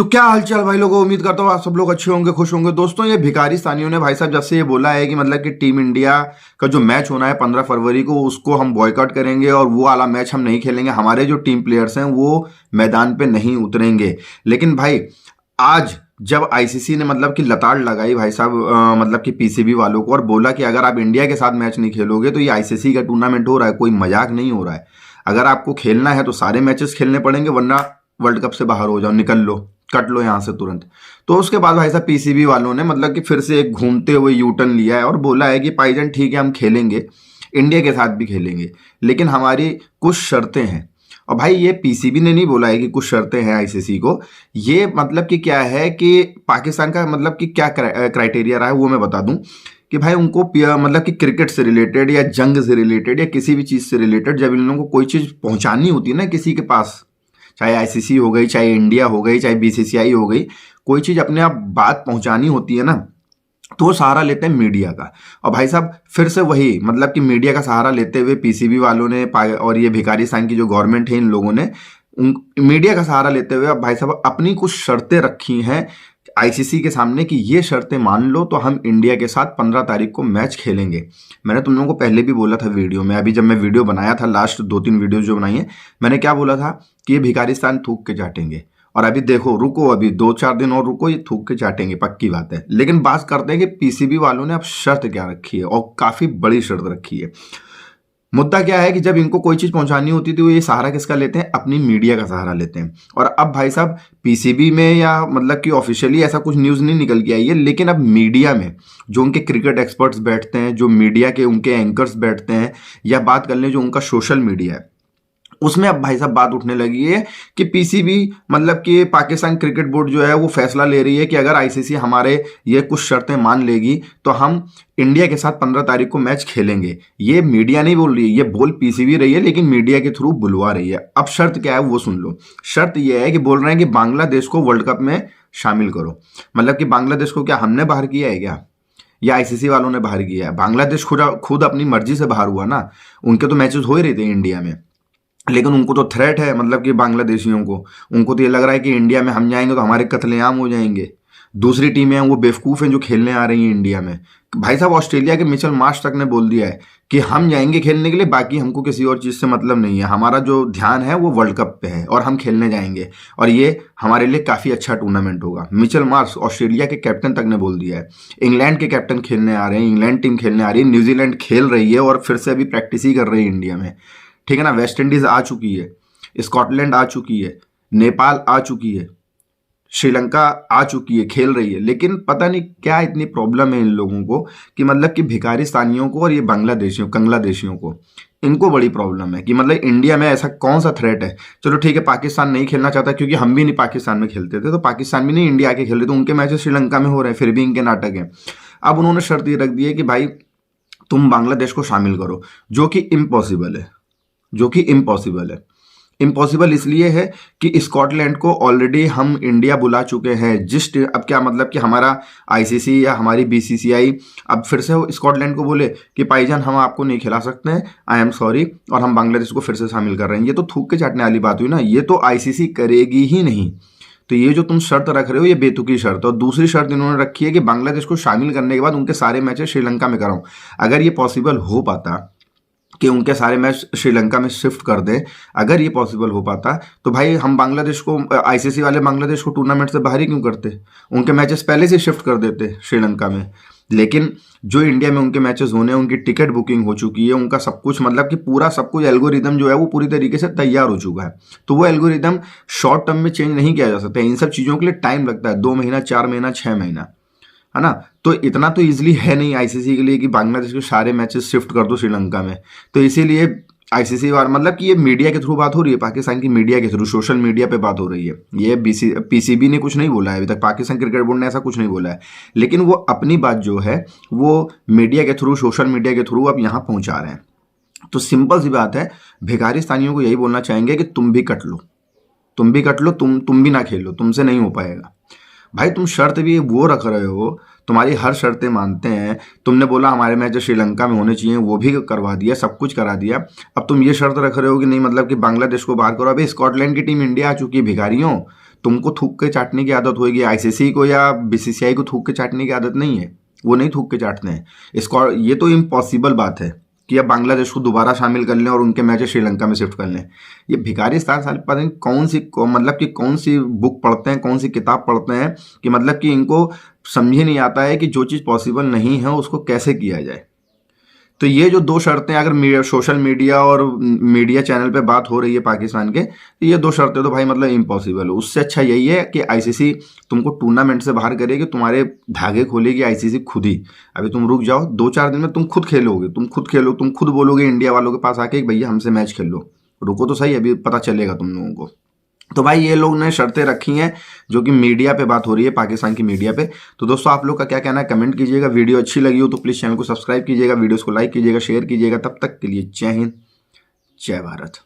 तो क्या हालचाल भाई लोगों, उम्मीद करता हूँ आप सब लोग अच्छे होंगे, खुश होंगे। दोस्तों, ये भिखारिस्तानियों ने भाई साहब जब से ये बोला है कि मतलब कि टीम इंडिया का जो मैच होना है 15 फरवरी को, उसको हम बॉयकॉट करेंगे और वो वाला मैच हम नहीं खेलेंगे, हमारे जो टीम प्लेयर्स हैं वो मैदान पे नहीं उतरेंगे। लेकिन भाई आज जब आईसीसी ने मतलब कि लताड़ लगाई भाई साहब, मतलब कि पीसीबी वालों को, और बोला कि अगर आप इंडिया के साथ मैच नहीं खेलोगे तो ये आईसीसी का टूर्नामेंट हो रहा है, कोई मजाक नहीं हो रहा है। अगर आपको खेलना है तो सारे मैचेस खेलने पड़ेंगे, वरना वर्ल्ड कप से बाहर हो जाओ, निकल लो, कट लो यहाँ से तुरंत। तो उसके बाद भाई साहब पीसीबी वालों ने मतलब कि फिर से एक घूमते हुए यू टर्न लिया है और बोला है कि भाईजान ठीक है, हम खेलेंगे, इंडिया के साथ भी खेलेंगे, लेकिन हमारी कुछ शर्तें हैं। और भाई ये पीसीबी ने नहीं बोला है कि कुछ शर्तें हैं आईसीसी को, ये मतलब कि क्या है कि पाकिस्तान का मतलब कि क्या क्राइटेरिया रहा है वो मैं बता दूं कि भाई उनको मतलब कि क्रिकेट से रिलेटेड या जंग से रिलेटेड या किसी भी चीज़ से रिलेटेड जब इन लोगों को कोई चीज़ पहुंचानी होती है ना किसी के पास, चाहे आईसीसी हो गई, चाहे इंडिया हो गई, चाहे बीसीसीआई हो गई, कोई चीज़ अपने आप बात पहुंचानी होती है ना, तो वो सहारा लेते हैं मीडिया का। और भाई साहब फिर से वही मतलब कि मीडिया का सहारा लेते हुए पीसीबी वालों ने और ये भिखारिस्तान की जो गवर्नमेंट है इन लोगों ने मीडिया का सहारा लेते हुए अब भाई साहब अपनी कुछ शर्तें रखी हैं आईसीसी के सामने कि ये शर्तें मान लो तो हम इंडिया के साथ 15 तारीख को मैच खेलेंगे। मैंने तुम लोगों को पहले भी बोला था वीडियो में, अभी जब मैं वीडियो बनाया था लास्ट 2-3 वीडियो जो बनाई है, मैंने क्या बोला था कि ये भिखारिस्तान थूक के चाटेंगे। और अभी देखो, रुको, अभी 2-4 दिन और रुको, ये थूक के चाटेंगे, पक्की बात है। लेकिन बात करते हैं कि पीसीबी वालों ने अब शर्त क्या रखी है, और काफी बड़ी शर्त रखी है। मुद्दा क्या है कि जब इनको कोई चीज पहुंचानी होती थी वो ये सहारा किसका लेते हैं, अपनी मीडिया का सहारा लेते हैं। और अब भाई साहब पीसीबी में या मतलब कि ऑफिशियली ऐसा कुछ न्यूज नहीं निकल के आई है, लेकिन अब मीडिया में जो उनके क्रिकेट एक्सपर्ट्स बैठते हैं, जो मीडिया के उनके एंकर्स बैठते हैं, या बात कर लें जो उनका सोशल मीडिया है, उसमें अब भाई साहब बात उठने लगी है कि पीसीबी मतलब कि पाकिस्तान क्रिकेट बोर्ड जो है वो फैसला ले रही है कि अगर आईसीसी हमारे ये कुछ शर्तें मान लेगी तो हम इंडिया के साथ 15 तारीख को मैच खेलेंगे। ये मीडिया नहीं बोल रही है, ये बोल पीसीबी रही है, लेकिन मीडिया के थ्रू बुलवा रही है। अब शर्त क्या है वो सुन लो। शर्त यह है कि बोल रहे हैं कि बांग्लादेश को वर्ल्ड कप में शामिल करो। मतलब कि बांग्लादेश को क्या हमने बाहर किया है क्या, या आईसीसी वालों ने बाहर किया है? बांग्लादेश खुद अपनी मर्जी से बाहर हुआ ना, उनके तो मैचेस हो ही रहे थे इंडिया में, लेकिन उनको तो थ्रेट है, मतलब कि बांग्लादेशियों को, उनको तो ये लग रहा है कि इंडिया में हम जाएंगे तो हमारे कत्लेआम हो जाएंगे। दूसरी टीमें हैं वो बेवकूफ़ हैं जो खेलने आ रही हैं इंडिया में। भाई साहब ऑस्ट्रेलिया के मिचेल मार्श तक ने बोल दिया है कि हम जाएंगे खेलने के लिए, बाकी हमको किसी और चीज़ से मतलब नहीं है, हमारा जो ध्यान है वो वर्ल्ड कप पे है और हम खेलने जाएंगे और ये हमारे लिए काफ़ी अच्छा टूर्नामेंट होगा। मिचेल मार्श ऑस्ट्रेलिया के कैप्टन तक ने बोल दिया है। इंग्लैंड के कैप्टन खेलने आ रहे हैं, इंग्लैंड टीम खेलने आ रही है, न्यूजीलैंड खेल रही है और फिर से अभी प्रैक्टिस ही कर रही है इंडिया में, ठीक है ना। वेस्ट इंडीज आ चुकी है, स्कॉटलैंड आ चुकी है, नेपाल आ चुकी है, श्रीलंका आ चुकी है, खेल रही है। लेकिन पता नहीं क्या इतनी प्रॉब्लम है इन लोगों को कि मतलब कि भिखारिस्तानियों को और ये बांग्लादेशियों को, इनको बड़ी प्रॉब्लम है कि मतलब इंडिया में ऐसा कौन सा थ्रेट है। चलो ठीक है, पाकिस्तान नहीं खेलना चाहता क्योंकि हम भी नहीं पाकिस्तान में खेलते थे, तो पाकिस्तान भी नहीं इंडिया के खेल रहे, तो उनके मैचेस श्रीलंका में हो रहे हैं, फिर भी इनके नाटक हैं। अब उन्होंने शर्त ये रख दी है कि भाई तुम बांग्लादेश को शामिल करो, जो कि इम्पॉसिबल है, इम्पॉसिबल इसलिए है कि स्कॉटलैंड को ऑलरेडी हम इंडिया बुला चुके हैं। अब क्या मतलब कि हमारा आईसीसी या हमारी बीसीसीआई अब फिर से स्कॉटलैंड को बोले कि भाईजान हम आपको नहीं खिला सकते हैं, आई एम सॉरी, और हम बांग्लादेश को फिर से शामिल कर रहे हैं। ये तो थूक के चाटने वाली बात हुई ना, ये तो आईसीसी करेगी ही नहीं। तो ये जो तुम शर्त रख रहे हो ये बेतुकी शर्त। और दूसरी शर्त इन्होंने रखी है कि बांग्लादेश को शामिल करने के बाद उनके सारे मैचेस श्रीलंका में कराऊं। अगर ये पॉसिबल हो पाता कि उनके सारे मैच श्रीलंका में शिफ्ट कर दें, अगर ये पॉसिबल हो पाता तो भाई हम बांग्लादेश को, आईसीसी वाले बांग्लादेश को टूर्नामेंट से बाहर ही क्यों करते, उनके मैचेस पहले से शिफ्ट कर देते श्रीलंका में। लेकिन जो इंडिया में उनके मैचेस होने हैं, उनकी टिकट बुकिंग हो चुकी है, उनका सब कुछ मतलब कि पूरा सब कुछ एल्गोरिदम जो है वो पूरी तरीके से तैयार हो चुका है। तो वो एल्गोरिदम शॉर्ट टर्म में चेंज नहीं किया जा सकता। इन सब चीज़ों के लिए टाइम लगता है, 2 महीना, 4 महीना, 6 महीना, है ना। तो इतना तो इजीली है नहीं आईसीसी के लिए कि बांग्लादेश के सारे मैचेस शिफ्ट कर दो श्रीलंका में। तो इसीलिए आईसीसी वाला मतलब कि ये मीडिया के थ्रू बात हो रही है, पाकिस्तान की मीडिया के थ्रू, सोशल मीडिया पे बात हो रही है। ये पीसीबी ने कुछ नहीं बोला है अभी तक, पाकिस्तान क्रिकेट बोर्ड ने ऐसा कुछ नहीं बोला है, लेकिन वो अपनी बात जो है वो मीडिया के थ्रू, सोशल मीडिया के थ्रू अब यहाँ पहुँचा रहे हैं। तो सिंपल सी बात है, भिखारिस्तानियों को यही बोलना चाहेंगे कि तुम भी कट लो, तुम भी ना खेलो, तुमसे नहीं हो पाएगा। भाई तुम शर्त भी वो रख रहे हो, तुम्हारी हर शर्तें मानते हैं, तुमने बोला हमारे मैच जो श्रीलंका में होने चाहिए वो भी करवा दिया, सब कुछ करा दिया। अब तुम ये शर्त रख रहे हो कि नहीं मतलब कि बांग्लादेश को बाहर करो। अभी स्कॉटलैंड की टीम इंडिया आ चुकी है भिखारियों, तुमको थूक के चाटने की आदत होगी, आईसीसी को या बीसीसीआई को थूक के चाटने की आदत नहीं है, वो नहीं थूक के चाटते हैं इसको। ये तो इम्पॉसिबल बात है कि अब बांग्लादेश को दोबारा शामिल कर लें और उनके मैच श्रीलंका में शिफ्ट कर लें। ये भिखारिस्तान साल पता नहीं मतलब कि कौन सी बुक पढ़ते हैं, कौन सी किताब पढ़ते हैं कि मतलब कि इनको समझ ही नहीं आता है कि जो चीज़ पॉसिबल नहीं है उसको कैसे किया जाए। तो ये जो दो शर्तें अगर सोशल मीडिया और मीडिया चैनल पे बात हो रही है पाकिस्तान के, तो ये दो शर्तें तो भाई मतलब इम्पॉसिबल है। उससे अच्छा यही है कि आईसीसी तुमको टूर्नामेंट से बाहर करेगी, तुम्हारे धागे खोलेगी आईसीसी खुद ही। अभी तुम रुक जाओ, 2-4 दिन में तुम खुद खेलोगे, तुम खुद बोलोगे इंडिया वालों के पास आके भैया हमसे मैच खेल लो, रुको तो सही, अभी पता चलेगा तुम लोगों को। तो भाई ये लोग ने शर्तें रखी हैं जो कि मीडिया पे बात हो रही है, पाकिस्तान की मीडिया पे। तो दोस्तों आप लोग का क्या कहना है कमेंट कीजिएगा। वीडियो अच्छी लगी हो तो प्लीज़ चैनल को सब्सक्राइब कीजिएगा, वीडियोस को लाइक कीजिएगा, शेयर कीजिएगा। तब तक के लिए जय हिंद, जय भारत।